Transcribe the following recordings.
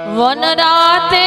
વનરાતે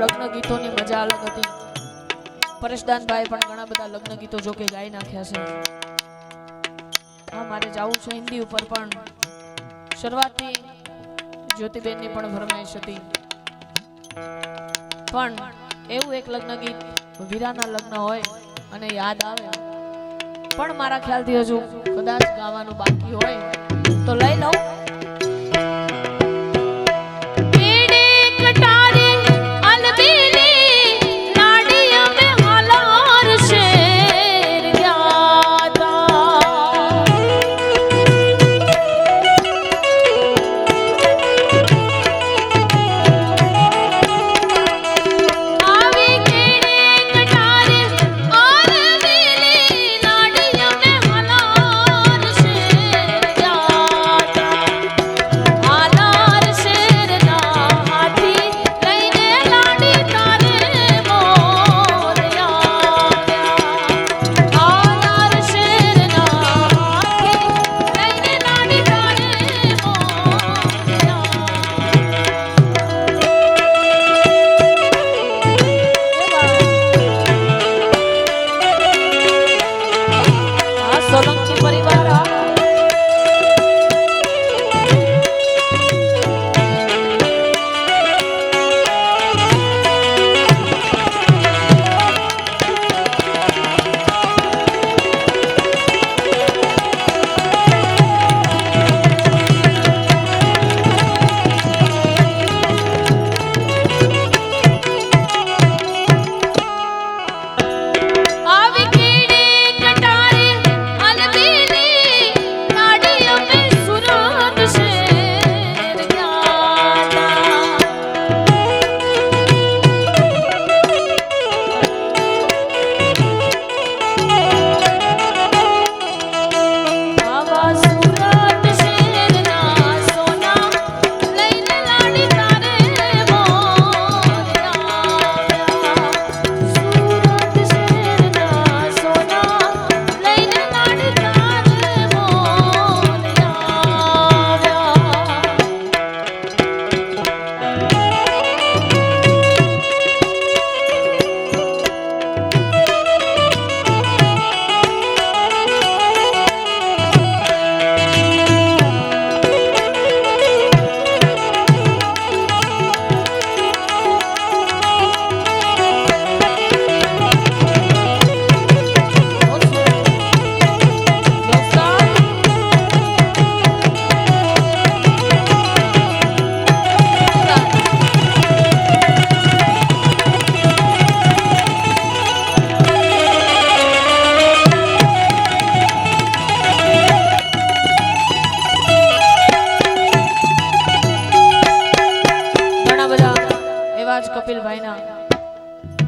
લગ્ન ગીતોની મજા અલગ હતી. પરેશદાનભાઈ પણ ઘણા બધા લગ્ન ગીતો જો કે ગાઈ નાખ્યા છે. હા, મારે જાવું છે હિન્દી ઉપર, પણ શરૂઆતથી જ્યોતિબેનની પણ ફરમાઈશ હતી. પણ એવું એક લગ્ન ગીત વીરાના લગ્ન હોય અને યાદ આવે, પણ મારા ખ્યાલથી હજુ કદાચ ગાવાનું બાકી હોય તો લઈ લઉં.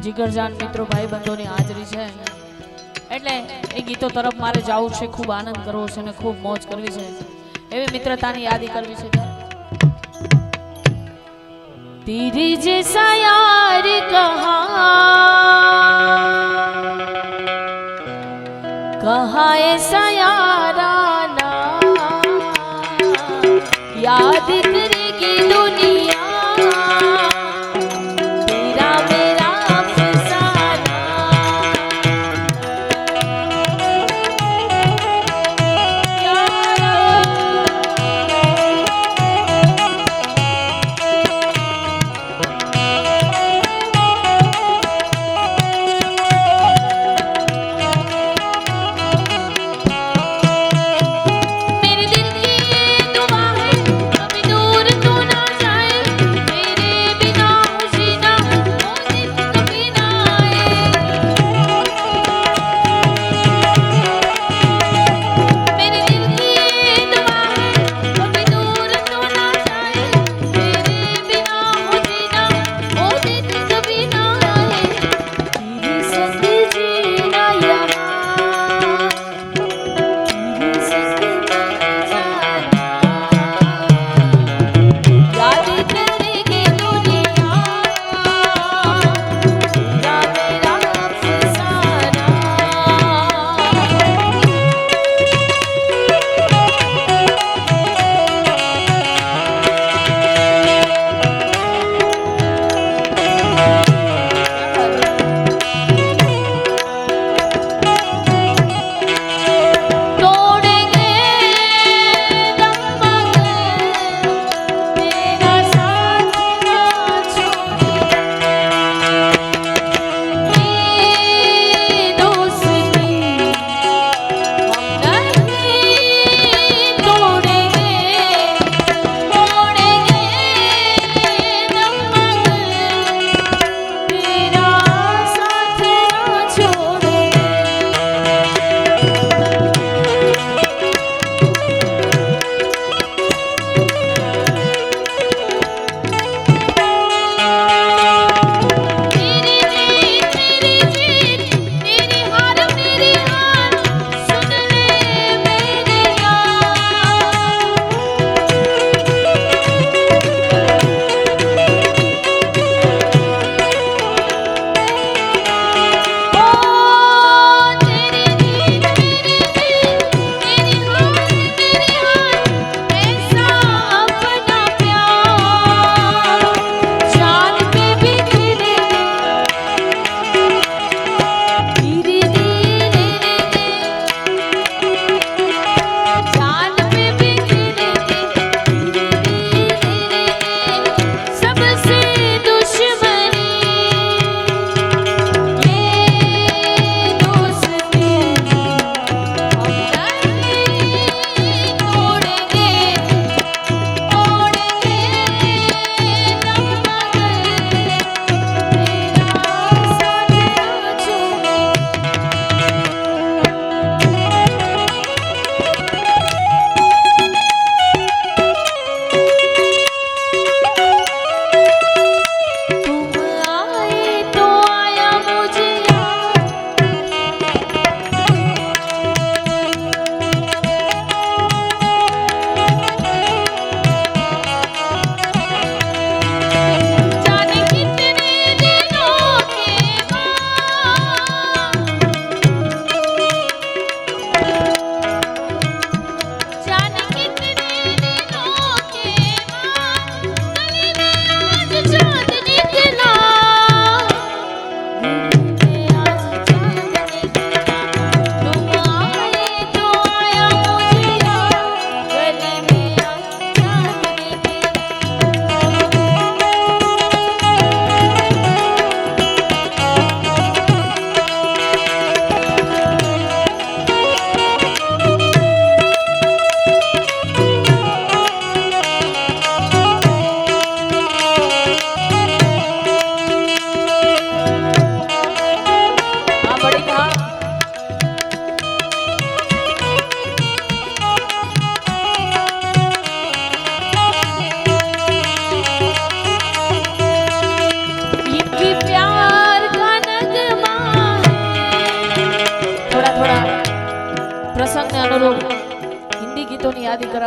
જીગરજાન મિત્રો ભાઈબંધોની હાજરી છે એટલે એ ગીતો તરફ મારે જવું છે, ખૂબ આનંદ કરવો છે અને ખૂબ મોજ કરવી છે, એવી મિત્રતાની યાદી કરવી છે. તેરી જૈસા યાર કહાં એસા યારા ના યાદ કરેગી દુનિયા. मेरे दिल की दुआ है कभी दूर तू ना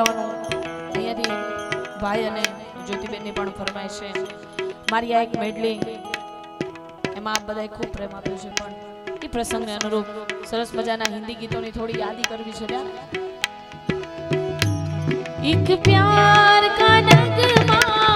સંભળાવવાનું અહીંયાથી ભાઈ અને જ્યોતિબેનની પણ ફરમાઈશ છે. મારી આ એક મેડલી એમાં આપ બધાએ ખૂબ પ્રેમ આપ્યો છે, પણ એ પ્રસંગને અનુરૂપ સરસ મજાના હિન્દી ગીતોની થોડી યાદી કરવી છે. એક પ્યાર કા નગમા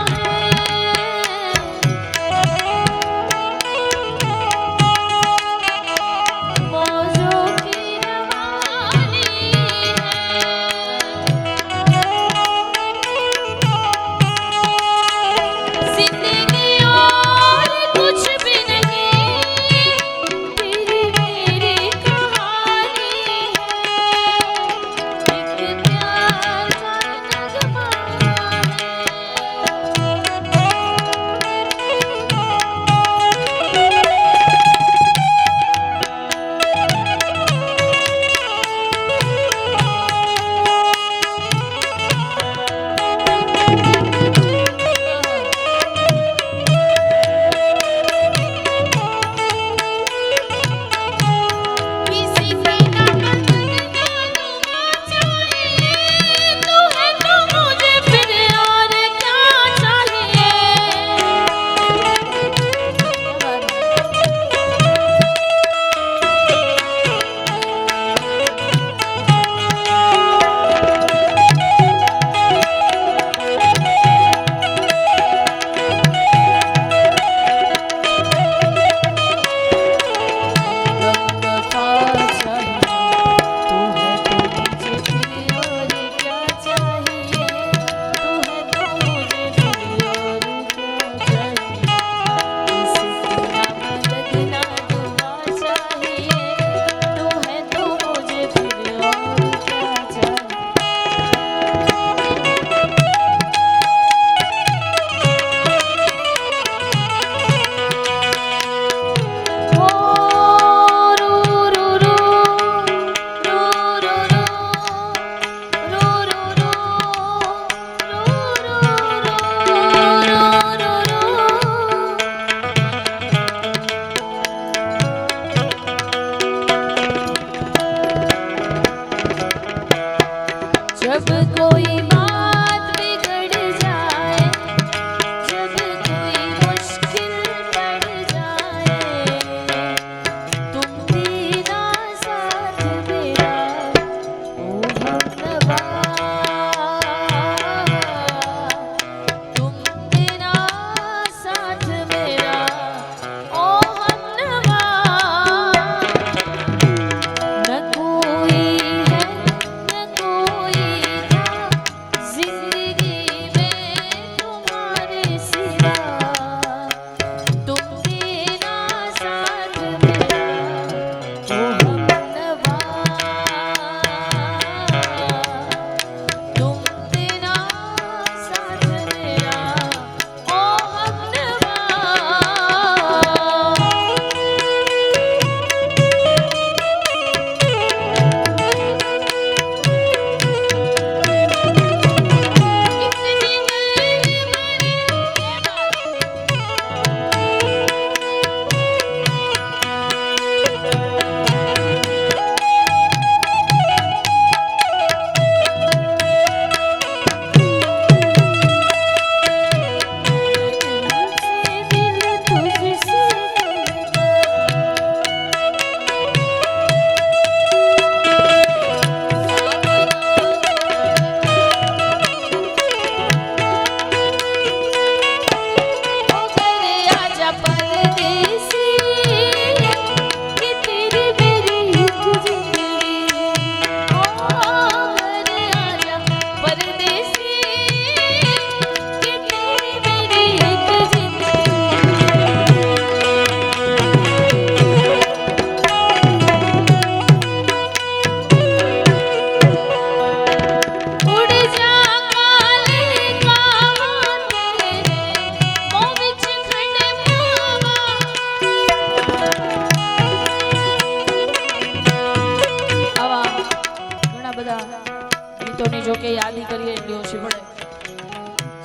જોકે યાદી કરીએ એટલી ઓછી પડે.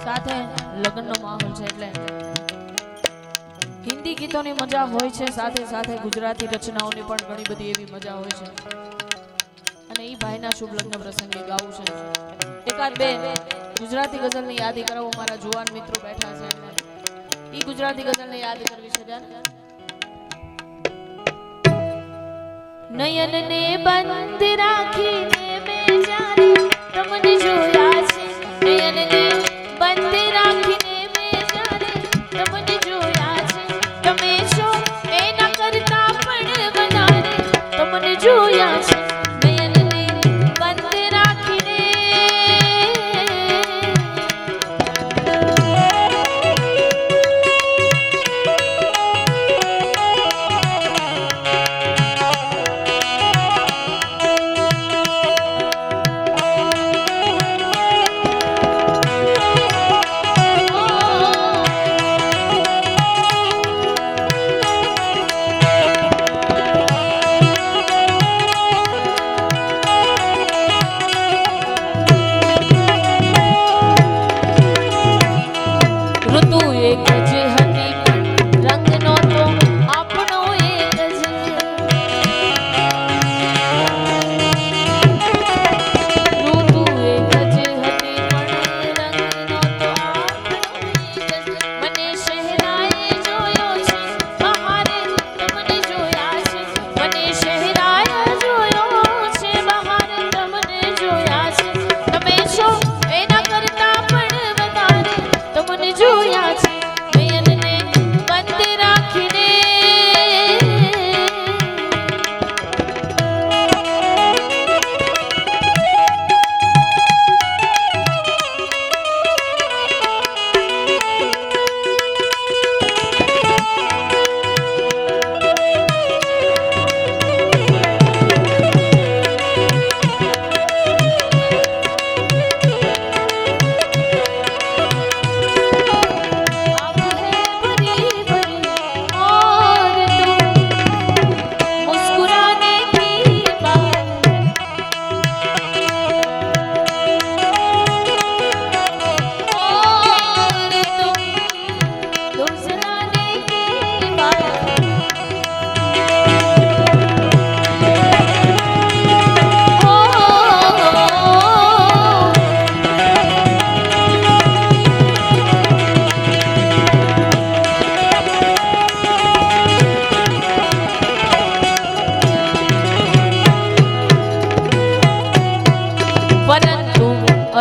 સાથે લગ્નનો માહોલ છે એટલે હિન્દી ગીતોની મજા હોય છે, સાથે સાથે ગુજરાતી રચનાઓની પણ ઘણી બધી એવી મજા હોય છે. અને એ ઈ ભાઈના શુભ લગ્ન પ્રસંગે ગાવું છે. એકાદ બે ગુજરાતી ગઝલની યાદી કરાવો. મારા જુવાન મિત્રો બેઠા છે એમને ઈ ગુજરાતી ગઝલને યાદ કરવી છે. નયન ને બંધ રાખીને મેં જાણે તમને જોયા છે. નયન ને બંધ રાખીને મેં જાણે તમને જોયા છે. તમે છો એના કરતા પણ વધારે તમને જોયા છે. નયન ને બંધ રાખીને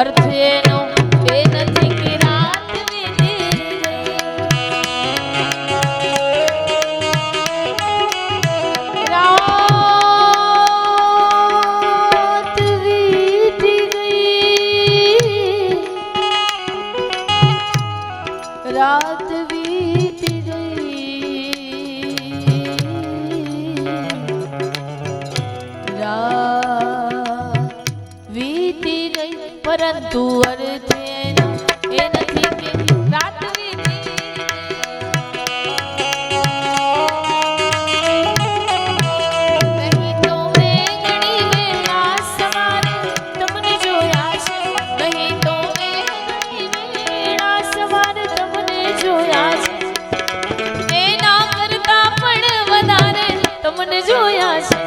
અર્થ એનો એ નથી કે રાત વીતી ગઈ. રાત વીતી ગઈ. રાત વીતી ગઈ. રાત વીતી ગઈ પરંતુ અર્થ એનો એ નથી કે રાત વીતી નહીં. તો મેં ઘણી વેળા સવારે તમને જોયા છે. નહીં તો મેં ઘણી વેળા સવારે તમને જોયા છે. એના કરતા પણ વધારે તમને જોયા છે.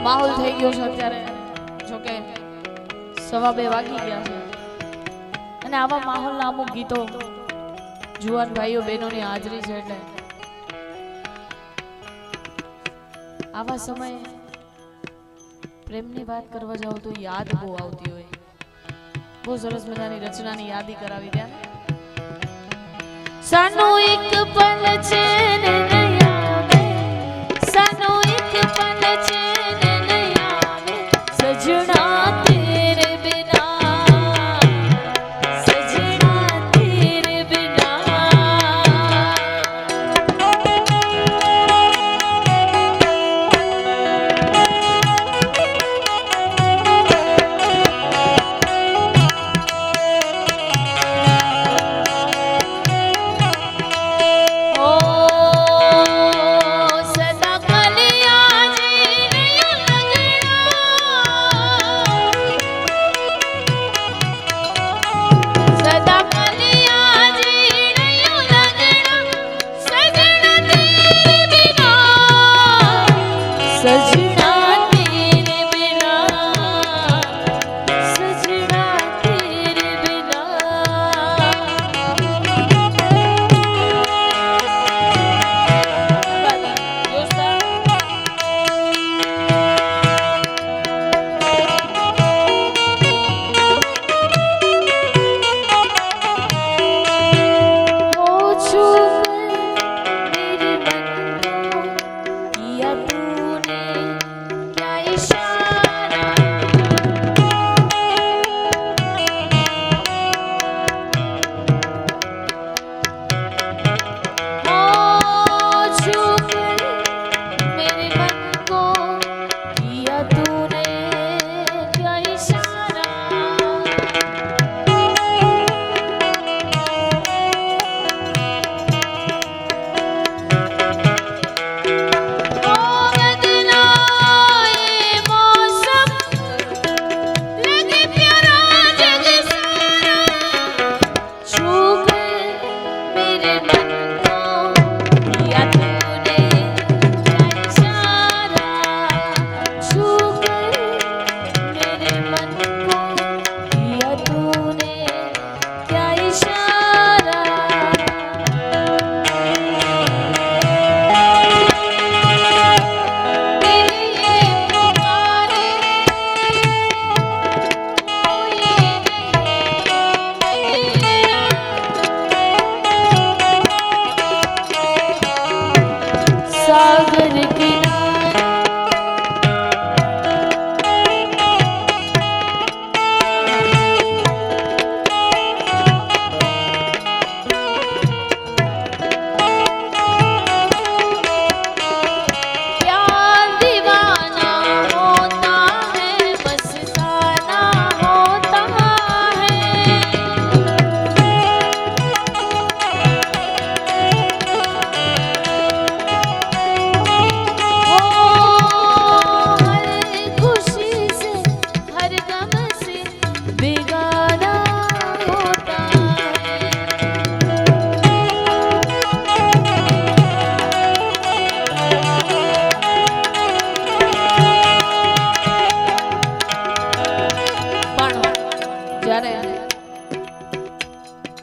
માહોલ થઈ ગયો છે અત્યારે, જોકે 2:15 વાગી ગયા છે અને આવા માહોલના અમુક ગીતો જુવાન ભાઈઓ બહેનોની હાજરી છે એટલે આવા સમયે પ્રેમની વાત કરવા જાવ તો યાદ બહુ આવતી હોય. બહુ સરસ મજાની રચનાની યાદી કરાવી ત્યાં. સાનો એક પલ છે ને નહીં આવે, સાનો એક પલ છે ને નહીં આવે, સજણા તેરે બિના, સજણા તેરે બિના.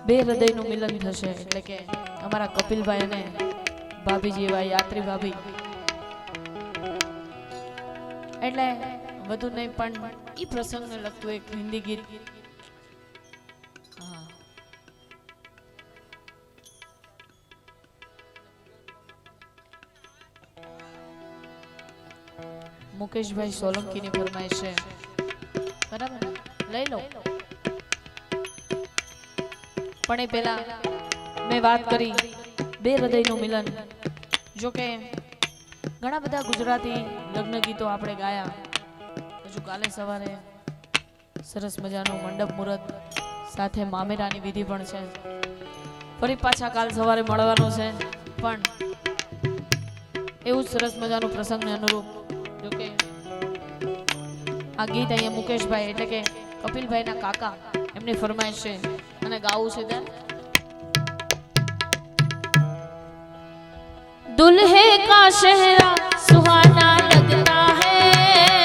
બે હૃદયનું મિલન થશે એટલે કે અમારા કપિલભાઈ અને ભાભીજી એવા યાત્રી ભાભી એટલે વધુ નહીં પણ ઈ પ્રસંગને લગતું એક હિન્દી ગીત મુકેશભાઈ સોલંકીની ફરમાઈશ છે બરાબર લઈ લો પણ એ પહેલા મેં વાત કરી બે હૃદયનું મિલન જો કે ઘણા બધા ગુજરાતી લગ્ન ગીતો આપણે ગાયા હજુ કાલે સવારે સરસ મજાનું મંડપ મુહૂર્ત સાથે મામેરાની વિધિ પણ છે ફરી પાછા કાલ સવારે મળવાનું છે પણ એવું જ સરસ મજાનું પ્રસંગને અનુરૂપ જો કે આ ગીત અહીંયા મુકેશભાઈ એટલે કે કપિલભાઈના કાકા એમની ફરમાઈશ છે અને ગાવું છે ત્યાં दुल्हे का चेहरा सुहाना लगता है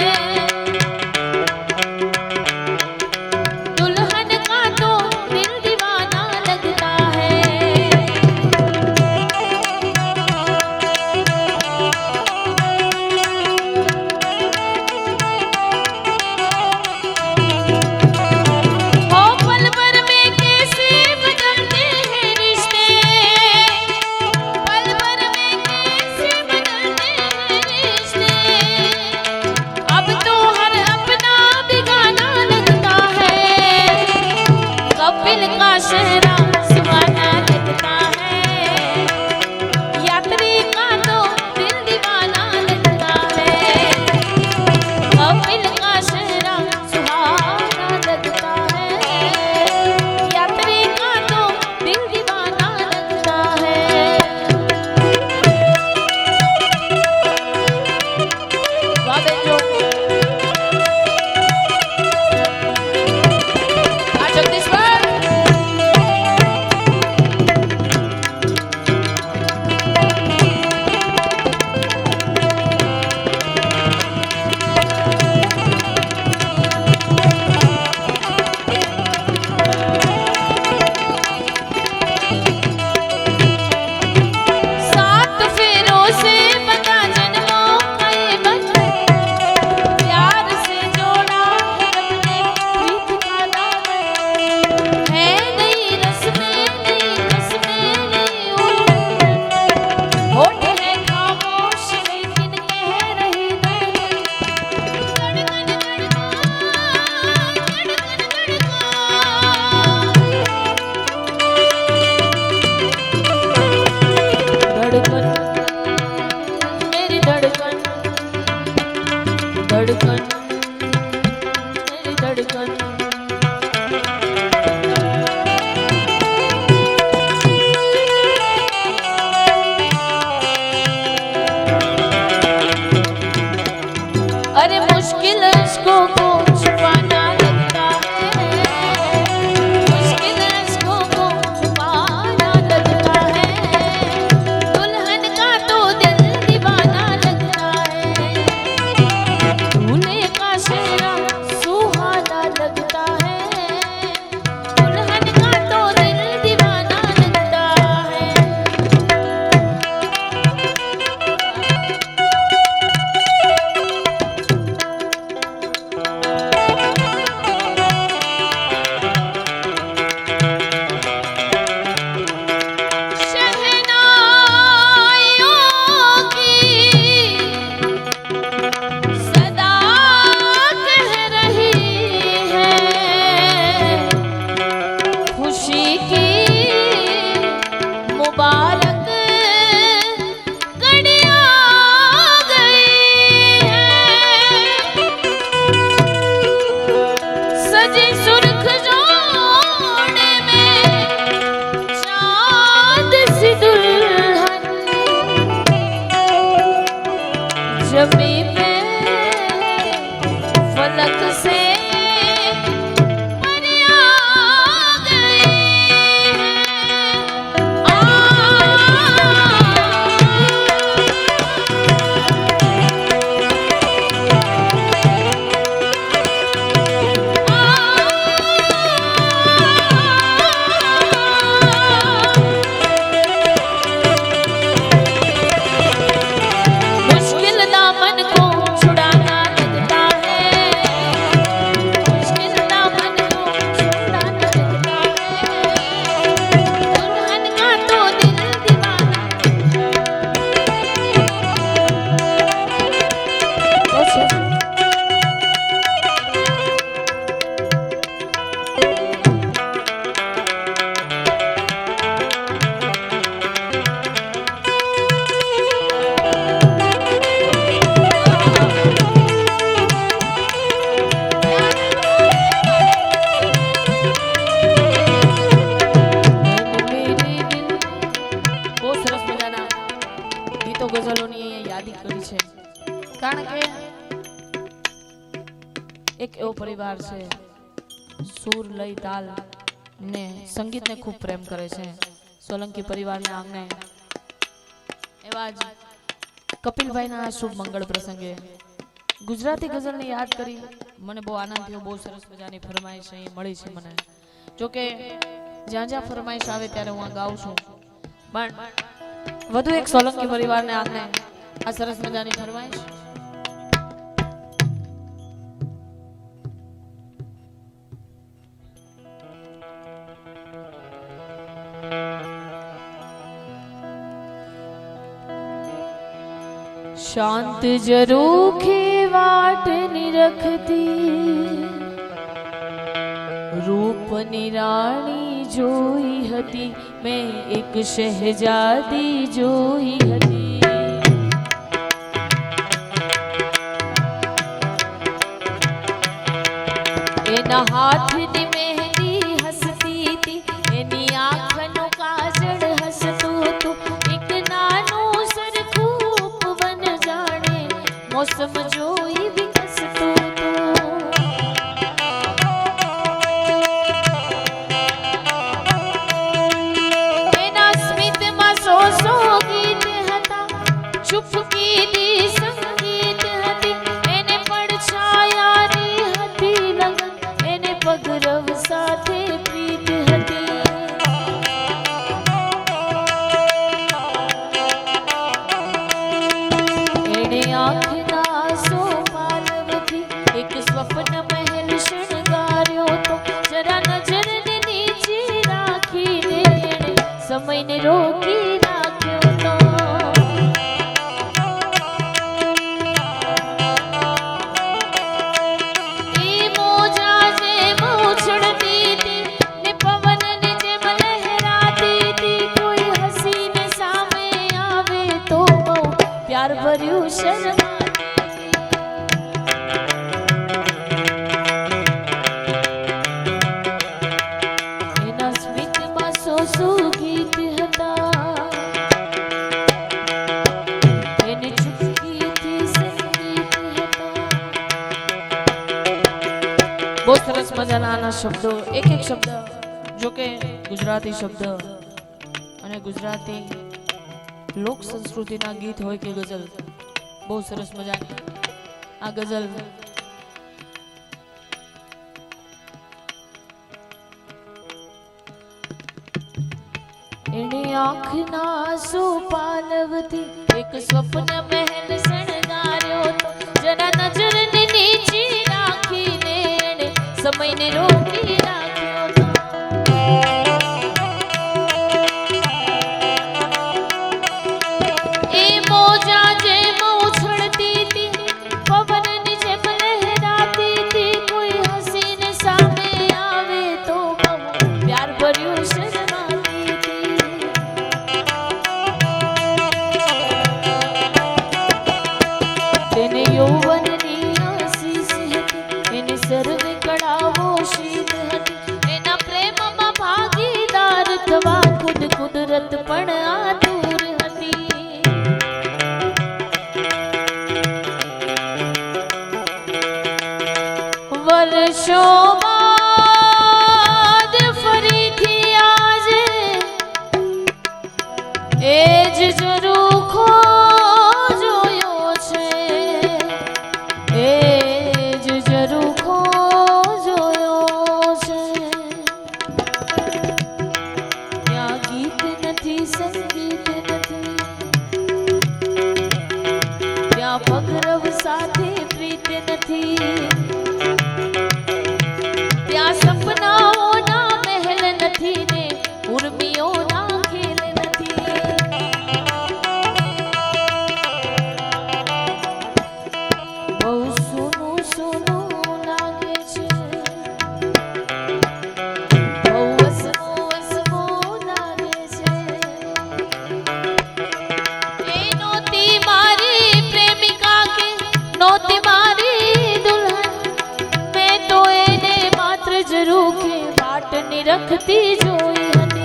धड़कन धड़कन मेरी धड़कन अरे मुश्किल इसको को छुपाना लगता है मुश्किल इसको को छुपाना लगता है दुल्हन का तो दिल दीवाना लगता है दूल्हे का चेहरा सुहाना लगता है दुल्हन का तो दिल दीवाना लगता है मुबारक घड़ियां गई है सजी सुर्ख जोड़े में चांद सी दुल्हन जमी पे फलक से કારણ કે એક એવો પરિવાર છે સુર લય તાલ ને સંગીતને ખૂબ પ્રેમ કરે છે સોલંકી પરિવારના આંગણે એવા જ કપિલભાઈના શુભ મંગળ પ્રસંગે ગુજરાતી ગઝલને યાદ કરી મને બહુ આનંદ થયો બહુ સરસ મજાની ફરમાઈશ અહીં મળી છે મને જોકે જ્યાં જ્યાં ફરમાઈશ આવે ત્યારે હું ગાઉં છું પણ વધુ એક સોલંકી પરિવારને આંગણે આ સરસ મજાની ફરમાઈશ शांत जरूखे वाट निरखती रूप निराणी जोई हती मैं एक शहजादी जोई हती एना हाथ नी मेहंदी हसती थी एनी आँखनो काजळ हसतुं हतुं एक नानुं सरखुं उपवन जाणे मौसम जोई विकसतुं हतुं एना स्मितमां सौ सौ गीत हता चुपकी दी संगीत हती एने પડછાયાની હતી લગન એને પગરવ સાથે પ્રીત હતી એને આંખના આંસુ પાલવથી એક સ્વપ્ન મહેલ શણગાર્યો તો જરા નજરને નીચે રાખીને એણે સમયને રોકી રાખ્યો તો प्यार भरी ભર્યું શરમાતી એના સ્મિતમાં સો ગીત હતા એને ચૂપકીથી સંગીત હતા. બહુ સરસ મજાના આના શબ્દો, એક એક શબ્દ જો કે ગુજરાતી શબ્દ અને ગુજરાતી લોક સંસ્કૃતિના ગીત હોય કે ગઝલ, બહુ સરસ મજાની આ ગઝલ એની આંખના સોપાલવથી એક સ્વપ્ન મહેલ શણગાર્યો તો જરા નજરની નીચે રાખીને એણે સમયને રોકી રાખ્યો તો. એ મોજા જેમ ઉછળતી હતી, પવનની જેમ લહેરાતી હતી, કોઈ હસીને સામે આવે તો બહુ પ્યાર ભર્યું શરમાતી હતી. તેને યૌવનની આશીષ હતી, એને સર્વે કળાઓ શીત હતી, એના પ્રેમમાં ભાગીદાર થવા ખુદ કુદરત પણ આતુર હતી. વર્ષો બાદ ફરીથી આજે એ જ ઝરૂખો જોયો છે, એ જ ઝરૂખો જોયો છે. ત્યાં ગીત નથી, સંગીત નથી, ત્યાં પગરવ સાથે પ્રીત નથી, ત્યાં સપનાઓના મહેલ નથી ને ઉર્મિઓના ખેલ નથી. બહુ સોનું સોનું લાગે છે, બહુ વસમો વસમો લાગે છે. એ નહોતી મારી પ્રેમિકા કે નહોતી મારી દુલ્હન, મેં તો એને માત્ર ઝરૂખે વાટની રખતી જોઈ હતી.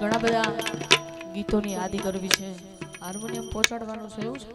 ઘણા બધા ગીતોની યાદી કરવી છે, હાર્મોનિયમ પહોંચાડવાનું છે એવું છે.